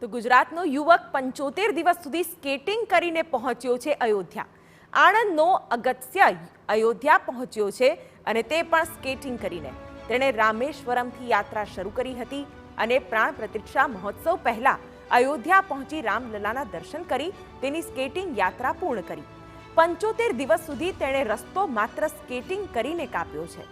તો ગુજરાતનો યુવક 75 દિવસ સુધી સ્કેટિંગ કરીને પહોંચ્યો છે અયોધ્યા. આણંદનો અગત્ય અયોધ્યા પહોંચ્યો છે અને તે પણ સ્કેટિંગ કરીને. તેણે રામેશ્વરમથી યાત્રા શરૂ કરી હતી અને પ્રાણ પ્રતિષ્ઠા મહોત્સવ પહેલા અયોધ્યા પહોંચી રામલલાના દર્શન કરી તેની સ્કેટિંગ યાત્રા પૂર્ણ કરી. 75 દિવસ સુધી તેણે રસ્તો માત્ર સ્કેટિંગ કરીને કાપ્યો છે.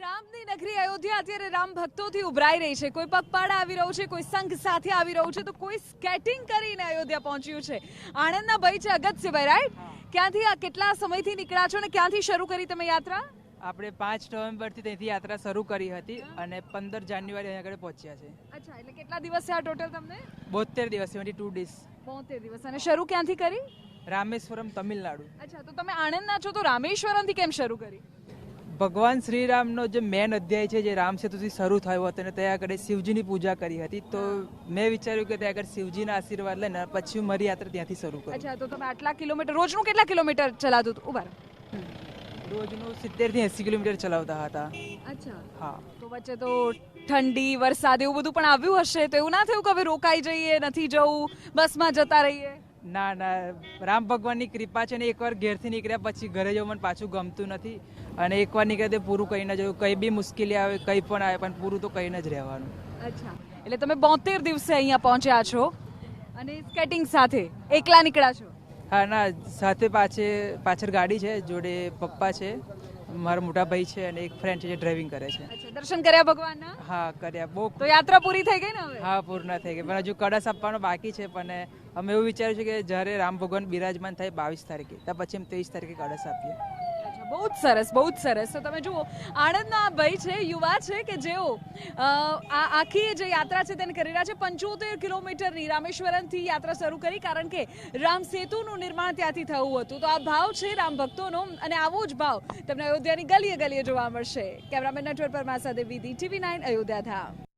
રામની નગરી અયોધ્યા અત્યારે રામ ભક્તોથી ઉભરાઈ રહી છે. કોઈ પગપાળા આવી રહ્યું છે, કોઈ સંઘ સાથે આવી રહ્યું છે, તો કોઈ સ્કેટિંગ કરીને અયોધ્યા પહોંચ્યું છે. આણંદના ભાઈ છે અગત્યભાઈ, રાઈટ? ક્યાંથી આ કેટલા સમયથી નીકળ્યા છો અને ક્યાંથી શરૂ કરી તમે યાત્રા? આપણે 5 નવેમ્બરથી ત્યાંથી યાત્રા શરૂ કરી હતી અને 15 જાન્યુઆરી અહીંયા આગળ પહોંચ્યા છે. અચ્છા, એટલે કેટલા દિવસ છે આ ટોટલ તમને? 72 દિવસ, 72 ડેઝ. 72 દિવસ. અને શરૂ ક્યાંથી કરી? રામેશ્વરમ, તમિલનાડુ. અચ્છા, તો તમે આણંદના છો તો રામેશ્વરમથી કેમ શરૂ કરી? ભગવાન શ્રીરામનો જે મેન અધ્યાય છે જે રામ સેતુથી શરૂ થયો હતો અને ત્યાં આગળ શિવજીની પૂજા કરી હતી, તો મેં વિચાર્યું કે ત્યાં આગળ શિવજીના આશીર્વાદ લઈને પછી હું મારી યાત્રા ત્યાંથી શરૂ કરું. અચ્છા, તો તમે આટલા કિલોમીટર રોજનું કેટલા કિલોમીટર ચલાતું હતું? ઉભા રોજનું 70 થી 80 કિલોમીટર ચલાવતા હતા. અચ્છા, હા. તો વચ્ચે તો ઠંડી, વરસાદ એવું બધું પણ આવ્યું હશે, તો એવું ના થયું કે હવે રોકાઈ જઈએ, નથી જવું, બસમાં જતા રહીએ? ના ના, રામ ભગવાનની કૃપા છે ને એકવાર ઘેરથી નીકળ્યા પછી ઘરે જવું મને પાછું ગમતું નથી અને એકવાર નીકળે તે પૂરું કહીને જવું. કંઈ બી મુશ્કેલી આવે, કંઈ પણ આવે, પણ પૂરું તો કહીને જ રહેવાનું. અચ્છા, એટલે તમે 72 દિવસે અહીંયા પહોંચ્યા છો અને સ્કેટિંગ સાથે એકલા નીકળ્યા છો? હા ના, સાથે પાછળ ગાડી છે, જોડે પપ્પા છે, મારા મોટા ભાઈ છે અને એક ફ્રેન્ડ છે જે ડ્રાઇવિંગ કરે છે. અચ્છા, દર્શન કર્યા ભગવાનના? હા, કર્યા. બહુ. તો યાત્રા પૂરી થઈ ગઈ ને હવે? હા, પૂર્ણ થઈ ગઈ, પણ હજુ કળશ આપવાનો બાકી છે. પણ અમે એવું વિચાર્યું છે કે જ્યારે રામ ભગવાન બિરાજમાન થાય 22 તારીખે, તો પછી અમે 23 તારીખે કળશ આપીએ. બહુ જ સરસ, બહુ જ સરસ. તો તમે જુઓ, આણંદના આ ભાઈ છે, યુવા છે કે જેઓ આ આખી જે યાત્રા છે તેને કરી રહ્યા છે. 75 કિલોમીટરની રામેશ્વરમથી યાત્રા શરૂ કરી, કારણ કે રામ સેતુનું નિર્માણ ત્યાંથી થયું હતું. તો આ ભાવ છે રામ ભક્તોનો અને આવો જ ભાવ તમને અયોધ્યાની ગલીએ ગલીએ જોવા મળશે. કેમેરામેન નટવર પરમાર સાથે વિધિ, TV9 અયોધ્યા.